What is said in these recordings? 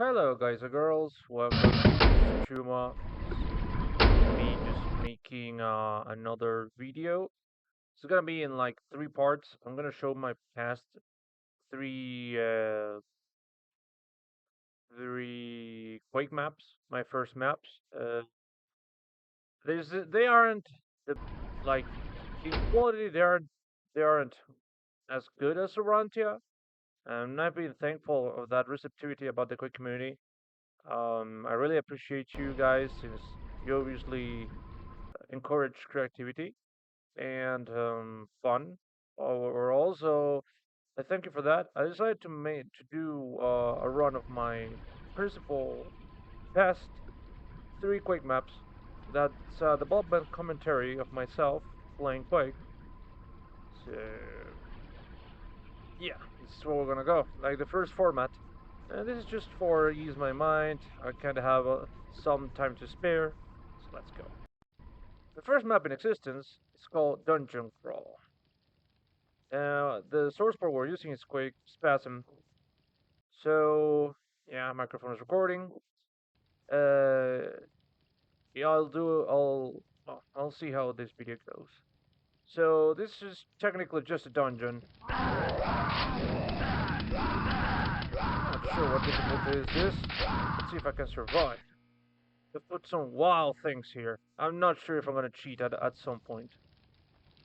Hello guys and girls, welcome to Chuma. Me just making another video. It's gonna be in like three parts. I'm gonna show my past three three Quake maps, my first maps. They aren't the like in quality they aren't as good as Urantia. And I've been thankful of that receptivity about the Quake community. I really appreciate you guys since you obviously encourage creativity and fun. Or also, I thank you for that. I decided to do a run of my principal past three Quake maps. That's the development commentary of myself playing Quake. So yeah, this is where we're gonna go. Like the first format. This is just for ease my mind. I kind of have some time to spare, so let's go. The first map in existence is called Dungeoncrawl. The source port we're using is Quake Spasm. So yeah, microphone is recording. Uh, yeah, I'll see how this video goes. So this is technically just a dungeon. Not sure what difficulty is this. Let's see if I can survive. They put some wild things here. I'm not sure if I'm gonna cheat at some point.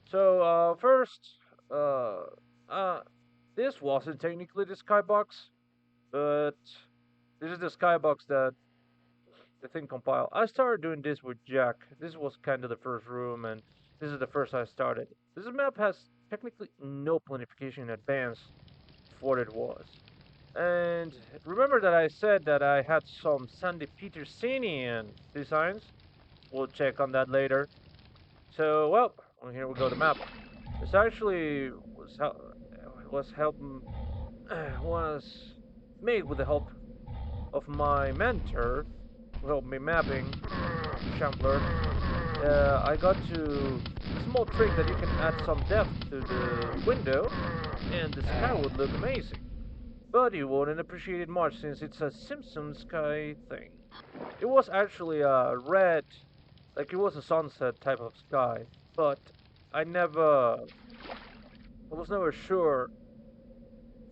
So first, uh, uh, this wasn't technically the skybox, but this is the skybox that the thing compiled. I started doing this with Jack. This was kind of the first room, and this is the first I started. This map has technically no planification in advance for what it was. And remember that I said that I had some Sandy Petersonian designs? We'll check on that later. So, well, here we go. The map. This actually was help was made with the help of my mentor, who helped me mapping, Shambler. I got to a small trick that you can add some depth to the window, and the sky would look amazing. But you wouldn't appreciate it much since it's a Simpsons sky thing. It was actually a red, like it was a sunset type of sky, but I was never sure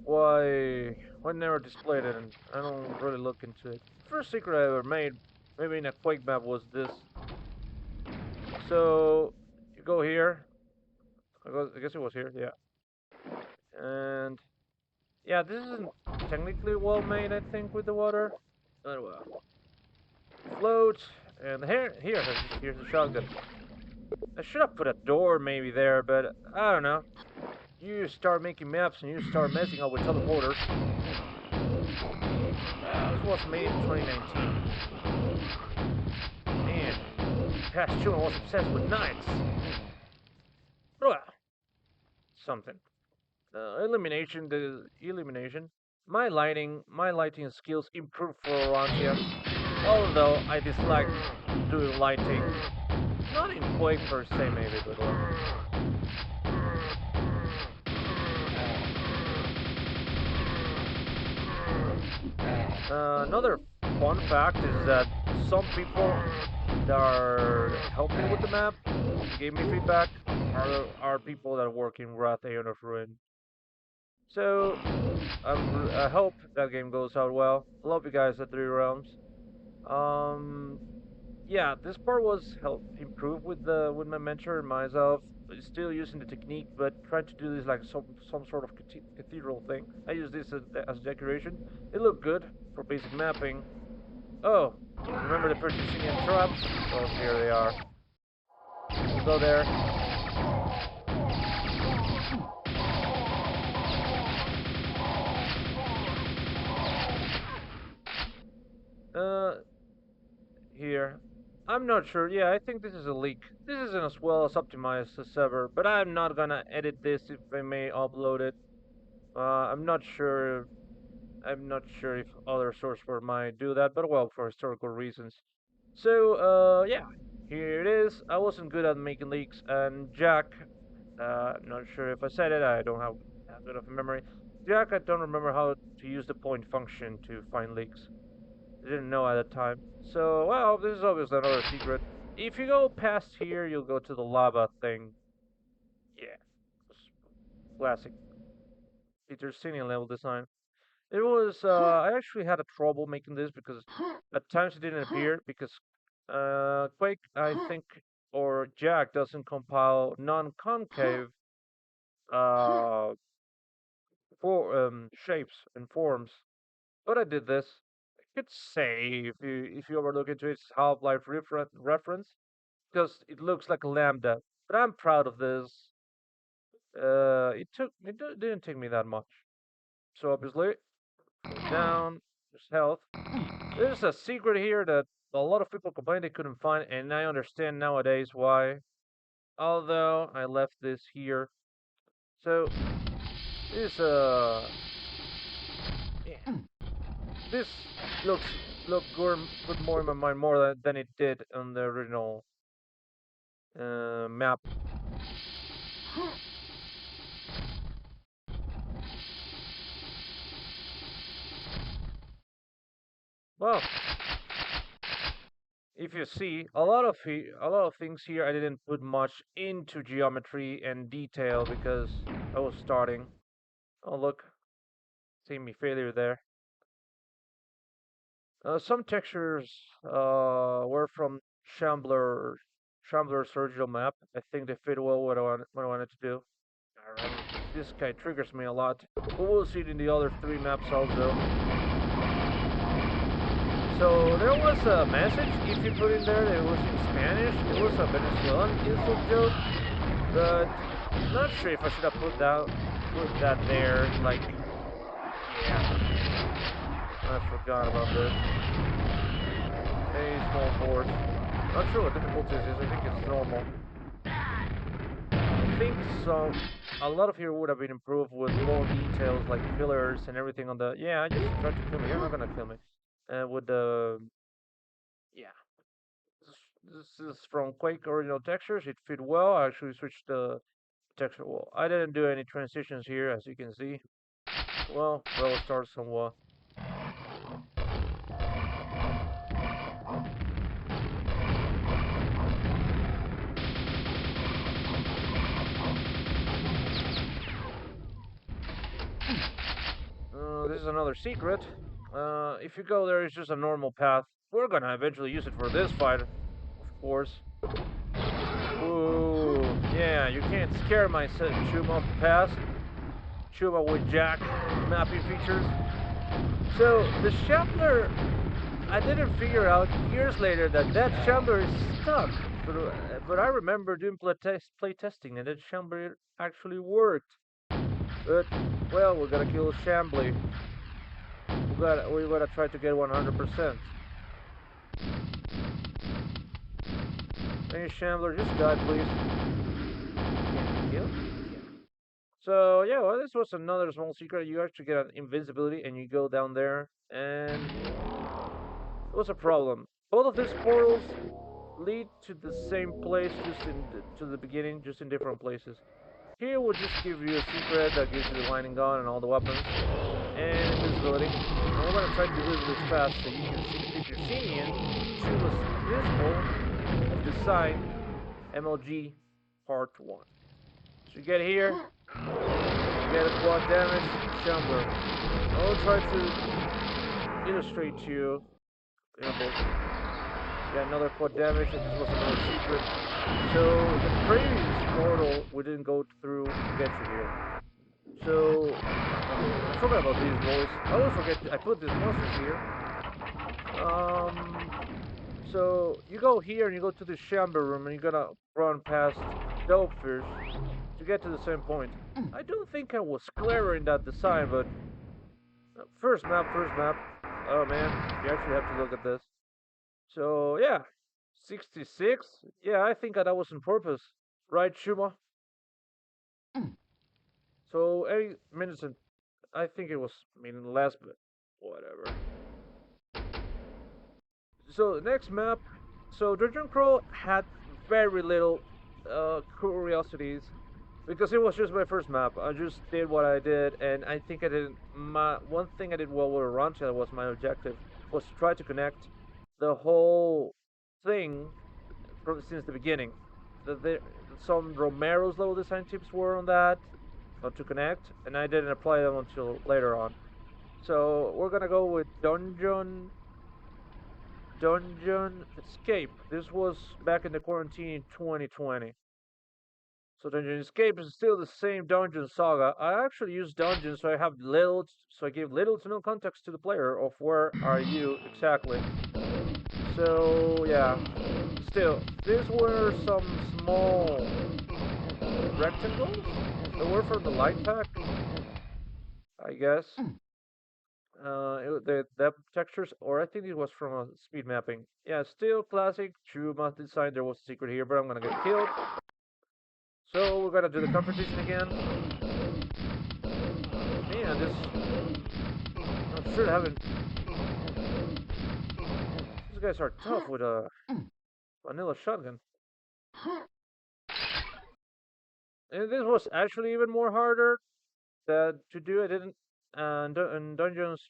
why never displayed it, and I don't really look into it. First secret I ever made, maybe in a Quake map, was this. So you go here. I guess it was here, yeah. And yeah, this isn't technically well made, I think, with the water. But well, float, and here's the shotgun. I should have put a door maybe there, but I don't know. You start making maps and you start messing up with teleporters. This was made in 2019. Man, past Chuma was obsessed with knights. Well, something. The elimination. My lighting skills improved for Urantia, although I dislike doing lighting. Not in Quake per se, maybe, but well. Another fun fact is that some people that are helping with the map, gave me feedback, are people that work in Wrath Aeon of Ruin. So I hope that game goes out well. Love you guys at Three Realms. Um, yeah, this part was helped improve with my mentor and myself. Still using the technique, but trying to do this like some sort of cathedral thing. I use this as decoration. It looked good for basic mapping. Oh, remember the purchasing and traps? Well, here they are. We'll go there. Here. I'm not sure. Yeah, I think this is a leak. This isn't as well as optimized as ever, but I'm not gonna edit this if I may upload it. I'm not sure. I'm not sure if other sourceforce might do that, but well, for historical reasons. So, yeah, here it is. I wasn't good at making leaks, and Jack, I'm not sure if I said it. I don't have good of a memory. Jack, I don't remember how to use the point function to find leaks. I didn't know at the time. So, well, this is obviously another secret. If you go past here, you'll go to the lava thing. Yeah, classic Peter Senior level design. It was, I actually had a trouble making this because at times it didn't appear because Quake, I think, or Jack doesn't compile non-concave uh, shapes and forms. But I did this. I could say if you ever look into its Half-Life reference, because it looks like a lambda. But I'm proud of this. Didn't take me that much. So obviously, go down. There's health. There's a secret here that a lot of people complain they couldn't find, and I understand nowadays why. Although I left this here. So this yeah, this looks put more in my mind more than it did on the original map. Well, if you see a lot of things here, I didn't put much into geometry and detail because I was starting. Oh look, see me failure there. Some textures were from Shambler's original map. I think they fit well what I wanted to do. This guy triggers me a lot. But we'll see it in the other three maps also. So there was a message, if you put in there, that it was in Spanish. It was a Venezuelan insult joke, but I'm not sure if I should have put that there. Like, yeah, I forgot about this. A small force. Not sure what difficulty this is. I think it's normal. I think so. A lot of here would have been improved with more details like fillers and everything on the. Yeah, I just tried to kill me. You're not gonna kill me. With the yeah. This is from Quake original textures. It fit well. I actually switched the texture. Well, I didn't do any transitions here, as you can see. Well, start somewhat. This is another secret. If you go there, it's just a normal path. We're gonna eventually use it for this fight, of course. Ooh, yeah, you can't scare my Chuma of the past. Chuma with Jack mapping features. So the Shambler, I didn't figure out years later that Shambler is stuck. But I remember doing play testing and that Shambler actually worked. But well, we're gonna kill Shambly. We gotta try to get 100%. Hey Shambler, just die please. Can't be killed? Yeah. So yeah, well, this was another small secret. You actually get an invincibility and you go down there and it was a problem. Both of these portals lead to the same place to the beginning, just in different places. Here we'll just give you a secret that gives you the winding gun and all the weapons and invisibility. And we're gonna try to do this fast so you can see the picture scene. Choose visible of design MLG Part 1. So you get here, you get a quad damage, Shambler. I'll try to illustrate to you in a bit. Yeah, another quad damage, and this was another secret. So the previous portal we didn't go through to get you here. So I forgot about these boys. I always forget I put these monsters here. So you go here and you go to the chamber room and you're gonna run past Dopefish to get to the same point. I don't think I was clever in that design, but first map. Oh man, you actually have to look at this. So yeah, 66. Yeah, I think that was on purpose, right, Chuma? So 8 minutes and I think it was less, but whatever. So next map. So Dungeoncrawl had very little curiosities because it was just my first map. I just did what I did, and I think I did one thing I did well with Urantia was my objective. was to try to connect the whole thing since the beginning. The, some Romero's level design tips were on that, not to connect, and I didn't apply them until later on. So we're gonna go with Dungeonescape. This was back in the quarantine in 2020. So Dungeonescape is still the same Dungeon Saga. I actually use dungeons, so I give little to no context to the player of where are you exactly. So yeah, still, these were some small rectangles that were from the light pack, I guess. The textures, or I think it was from a speed mapping. Yeah, still classic Chuma design. There was a secret here, but I'm gonna get killed. So we're gonna do the competition again. Man, this I'm sure haven't. These guys are tough with a vanilla shotgun. And this was actually even more harder to do. I didn't. And in Dungeons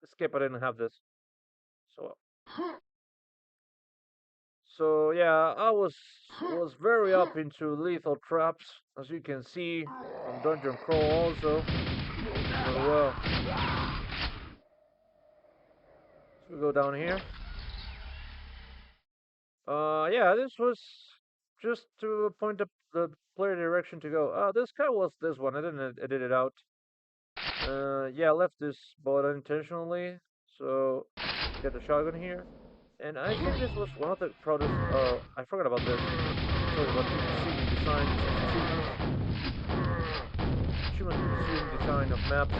Escape, I didn't have this. So yeah, I was very up into lethal traps, as you can see from Dungeoncrawl also. But well, so we go down here. Yeah, this was just to point up the player direction to go. This guy was this one. I didn't edit it out. Yeah, I left this button intentionally, so get the shotgun here. And I think this was one of the proudest. I forgot about this. Sorry about the design. Chuma's design of maps.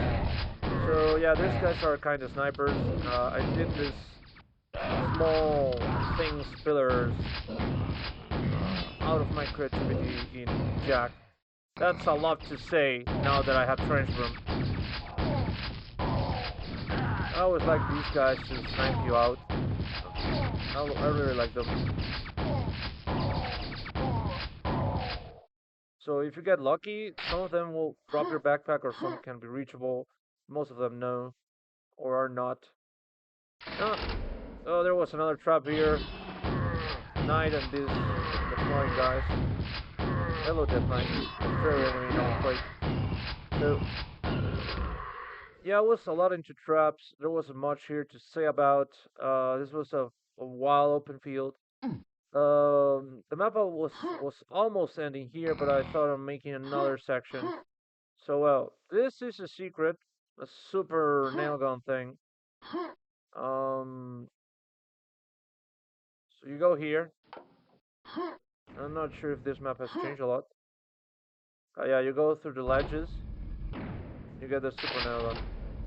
So yeah, these guys are kind of snipers. I did this small things, pillars, out of my creativity in J.A.C.K. That's a lot to say now that I have trench room. I always like these guys to snipe you out. I really like them. So if you get lucky, some of them will drop your backpack, or some can be reachable. Most of them no, or are not. Oh, there was another trap here. Knight and this flying guys. Hello, Death Knight. Very enemy, no fight. So yeah, I was a lot into traps. There wasn't much here to say about. This was a wild open field. The map was almost ending here, but I thought of making another section. So well, this is a secret, a super nail gun thing. So you go here. I'm not sure if this map has changed a lot. Yeah, you go through the ledges. You get the super nail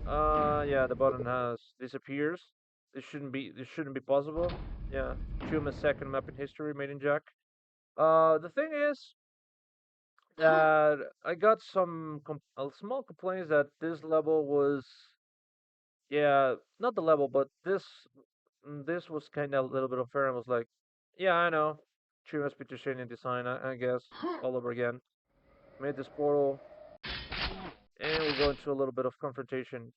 gun. Yeah, the button has disappears. This shouldn't be possible. Yeah, Chuma's second map in history made in J.A.C.K. The thing is that I got some small complaints that this level was, yeah, not the level, but this was kind of a little bit unfair. I was like, yeah, I know, Chuma's Petrosian design, I guess, all over again. Made this portal, and we go into a little bit of confrontation.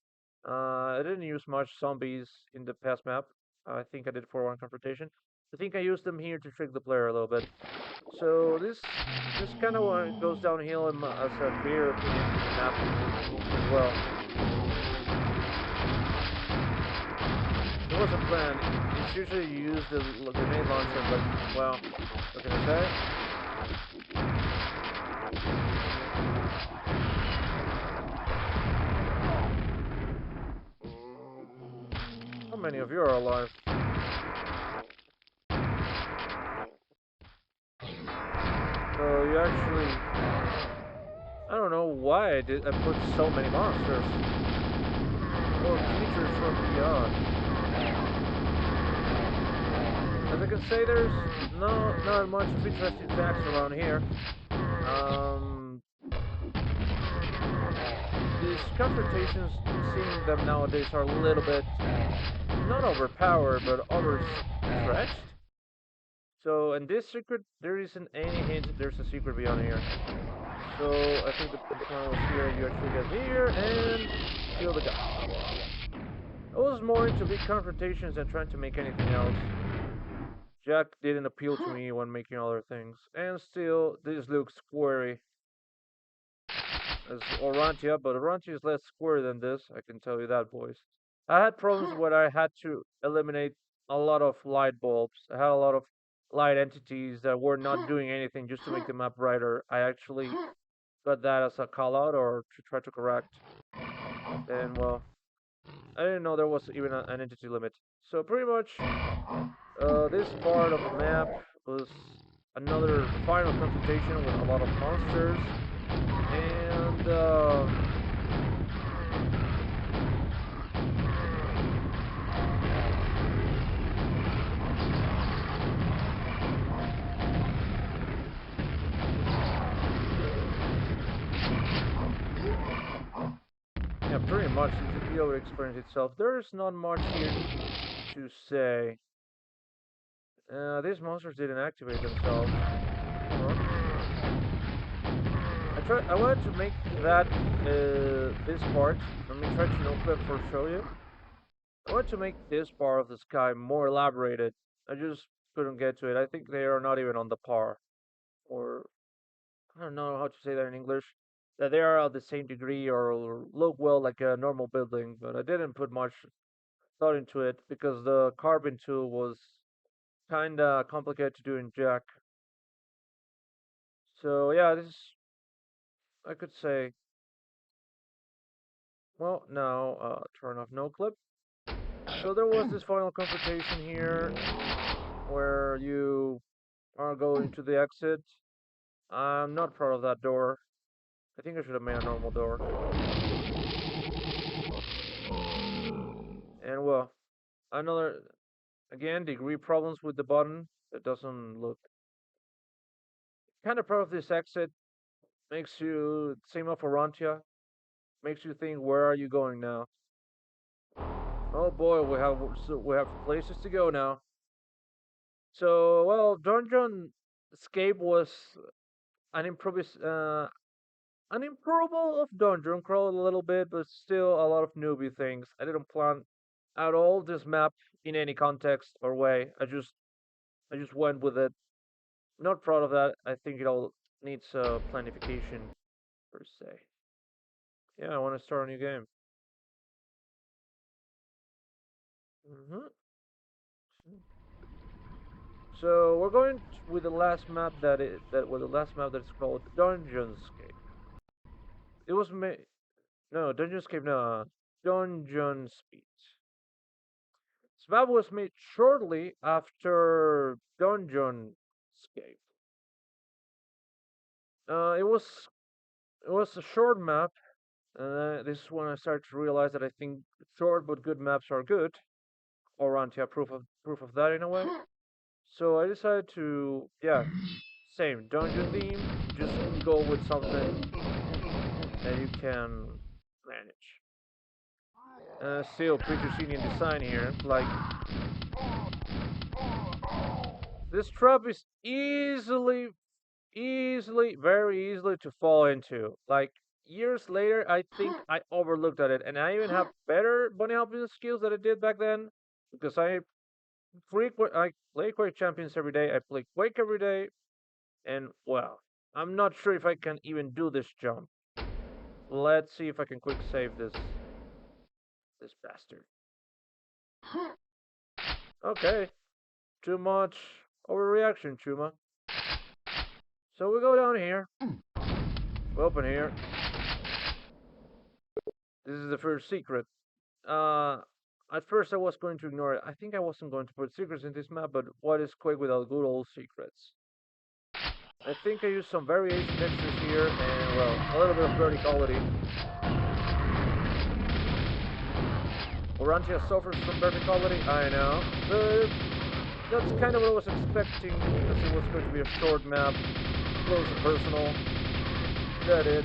I didn't use much zombies in the past map. I think I did 4-1 confrontation. I think I used them here to trick the player a little bit. So this kind of goes downhill as a clear map as well. There was a plan. It's usually you use the grenade launcher, but well, what can I say? How many of you are alive? So you actually, I don't know why I put so many monsters or creatures from beyond. As I can say, there's not much interesting facts around here. These confrontations, seeing them nowadays, are a little bit not overpowered, but overstretched. So in this secret, there isn't any hint that there's a secret beyond here. So I think the plan was here. You actually get here and kill the guy. It was was more into big confrontations than trying to make anything else. Jack didn't appeal to me when making other things, and still, this looks squarey as Urantia, but Urantia is less square than this, I can tell you that, boys. I had problems where I had to eliminate a lot of light bulbs. I had a lot of light entities that were not doing anything just to make the map brighter. I actually got that as a call out or to try to correct. And well, I didn't know there was even an entity limit. So pretty much, this part of the map was another final confrontation with a lot of monsters. And yeah, pretty much the video experience itself. There's not much here to say. These monsters didn't activate themselves. I wanted to make that this part. Let me try to no flip for show you. I wanted to make this part of the sky more elaborated. I just couldn't get to it. I think they are not even on the par, or I don't know how to say that in English. That they are at the same degree or look well like a normal building, but I didn't put much thought into it because the carbon tool was kinda complicated to do in Jack. So yeah, this I could say. Well, now turn off no clip. So there was this final confrontation here where you are going to the exit. I'm not proud of that door. I think I should have made a normal door. And well, another again degree problems with the button. It doesn't look kind of proud of this exit. Makes you same up for Urantia. Makes you think, where are you going now? Oh boy, we have places to go now. So well, Dungeonescape was an an improvable of Dungeoncrawl a little bit, but still a lot of newbie things. I didn't plan at all this map in any context or way. I just went with it. Not proud of that. I think it all needs planification per se. Yeah, I want to start a new game. hmm So we're going with the last map that was the last map that's called Dungeonscape. It was made no Dungeonscape no Dungeonspeed. This map was made shortly after Dungeonscape. Uh, it was it was a short map. This is when I started to realize that I think short but good maps are good. Orantia proof of that in a way. So I decided to same dungeon theme. Just go with something that you can manage. Still pretty Picturesque design here. Like this trap is very easily to fall into. Like years later, I think I overlooked at it, and I even have better bunny hopping skills than I did back then because I play Quake Champions every day. I play Quake every day, and well, I'm not sure if I can even do this jump. Let's see if I can quick save this bastard. Okay, too much overreaction, Chuma. So we go down here. We open here. This is the first secret. At first I was going to ignore it. I think I wasn't going to put secrets in this map, but what is Quake without good old secrets? I think I used some variation textures here, and well, a little bit of verticality. Urantia suffers from verticality, I know, but that's kind of what I was expecting, because it was going to be a short map, close and personal. That's it.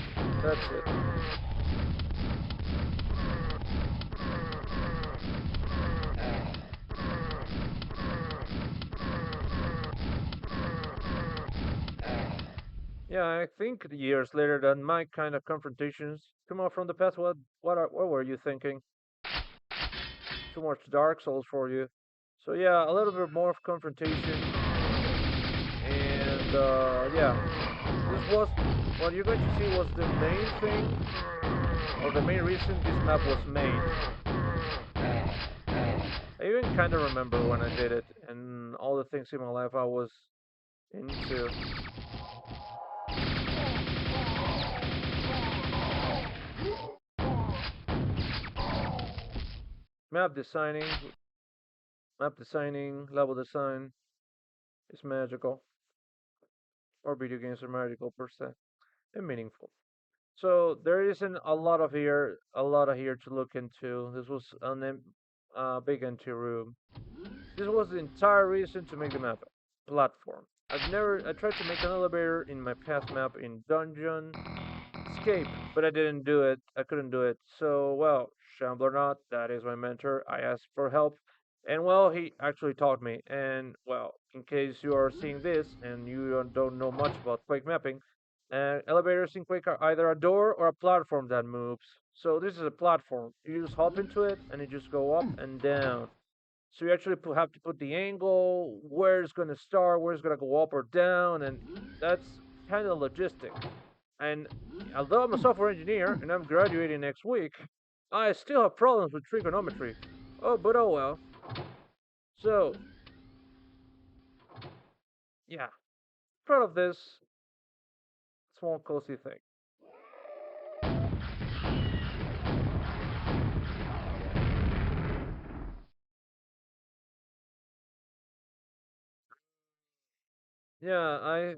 Yeah, I think years later that my kind of confrontations come out from the past. What were you thinking? too much Dark Souls for you. So yeah, a little bit more of confrontation, and yeah, this was what you're going to see was the main thing, or the main reason this map was made. I even kind of remember when I did it and all the things in my life I was into. Map designing, level design is magical, or video games are magical per se, and meaningful. So there isn't a lot of here to look into. This was a big empty room. This was the entire reason to make the map platform. I tried to make an elevator in my past map in Dungeonescape, but I didn't do it. I couldn't do it. So, well, Shambler Not, that is my mentor. I asked for help, and well, he actually taught me. And well, in case you are seeing this and you don't know much about Quake mapping, elevators in Quake are either a door or a platform that moves. So this is a platform. You just hop into it and you just go up and down. So you actually have to put the angle, where it's going to start, where it's going to go up or down, and that's kind of logistic. And although I'm a software engineer and I'm graduating next week, I still have problems with trigonometry. Oh, but oh well. So, yeah, proud of this small cozy thing. Yeah,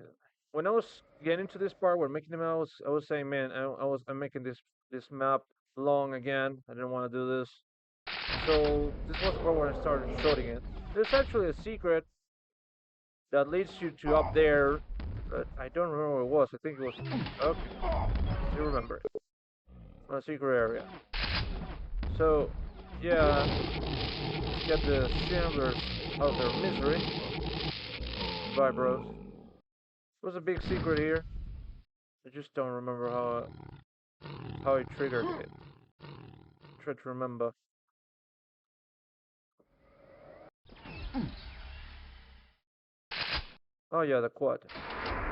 when I was getting to this part where making them, I was saying, man, I'm making this map long again. I didn't want to do this. So this was the part where I started shooting it. There's actually a secret that leads you to up there, but I don't remember what it was. I think it was okay. Still remember it. A secret area. So yeah, let's get the shamblers out of their misery. Bye, bros. It was a big secret here. I just don't remember how I triggered it. Try to remember. Oh yeah, the quad.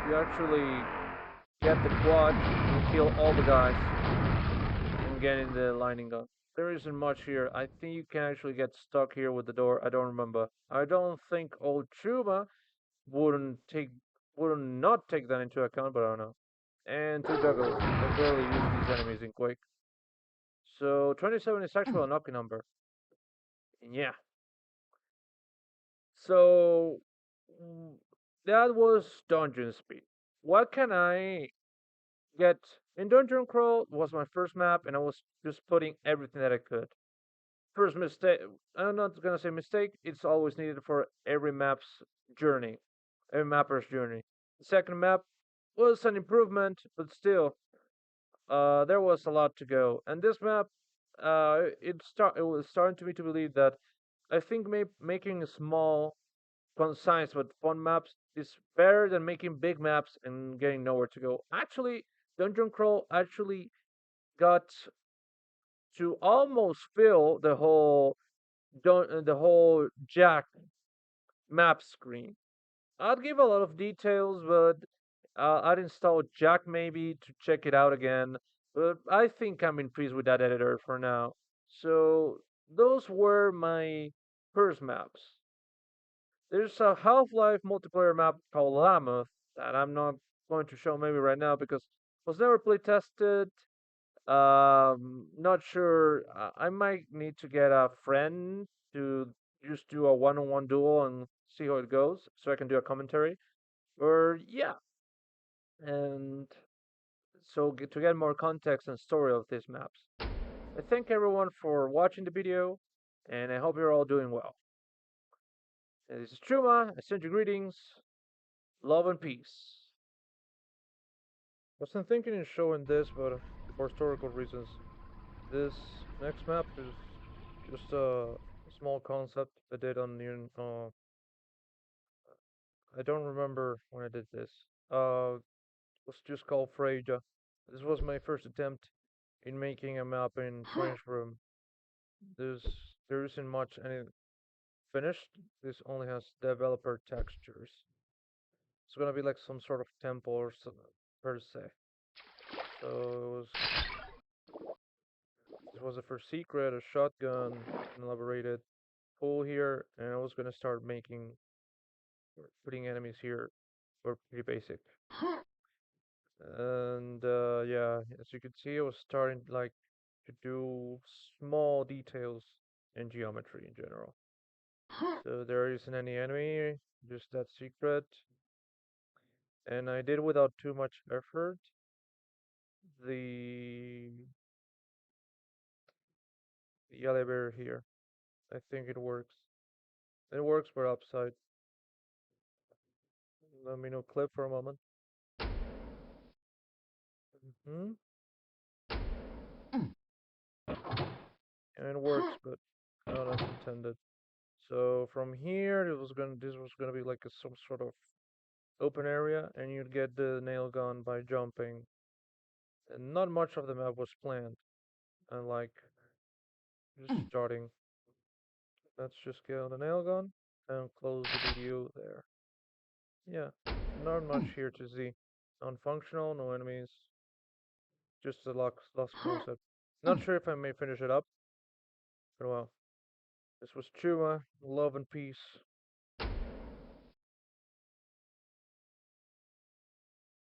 You actually get the quad and kill all the guys and get in the lightning gun. There isn't much here. I think you can actually get stuck here with the door. I don't remember. I don't think old Chuma wouldn't take wouldn't not take that into account, but I don't know. And two juggles. I barely use these enemies in Quake. So 27 is actually a lucky number. Yeah. So that was Dungeon Speed. What can I get? In Dungeon Crawl was my first map, and I was just putting everything that I could. First mistake, I'm not gonna say mistake. It's always needed for every map's journey, every mapper's journey. The second map was an improvement, but still, there was a lot to go. And this map, it was starting to me to believe that I think making small, concise but fun maps is better than making big maps and getting nowhere to go. Actually, Dungeon Crawl actually got to almost fill the whole Jack map screen. I'd give a lot of details, but I'd install Jack maybe to check it out again. But I think I'm in peace with that editor for now. So those were my first maps. There's a Half-Life multiplayer map called Lammoth that I'm not going to show maybe right now because was never play tested. Not sure. I might need to get a friend to just do a one-on-one duel and see how it goes, so I can do a commentary. Or yeah, and so to get more context and story of these maps. I thank everyone for watching the video, and I hope you're all doing well. This is Chuma. I send you greetings, love and peace. Wasn't thinking in showing this, but for historical reasons, this next map is just a small concept I did on the. I don't remember when I did this. It was just called Freyja. This was my first attempt in making a map in French room. This there isn't much any finished. This only has developer textures. It's gonna be like some sort of temple or so, per se. So this was the first secret, a shotgun, an elaborated pool here, and I was gonna start making or putting enemies here were pretty basic. And yeah, as you can see, I was starting like to do small details in geometry in general. So there isn't any enemy, just that secret. And I did without too much effort. The the elevator here. I think it works. It works for upside. Let me know clip for a moment. Hmm. And it works, but not as intended. So from here, this was gonna be like some sort of open area, and you'd get the nail gun by jumping. And not much of the map was planned, and like just starting. Let's just get on the nail gun and close the video there. Yeah, not much here to see. Non-functional, no enemies, just the lost concept. Not sure if I may finish it up, but well. This was Chuma, love and peace.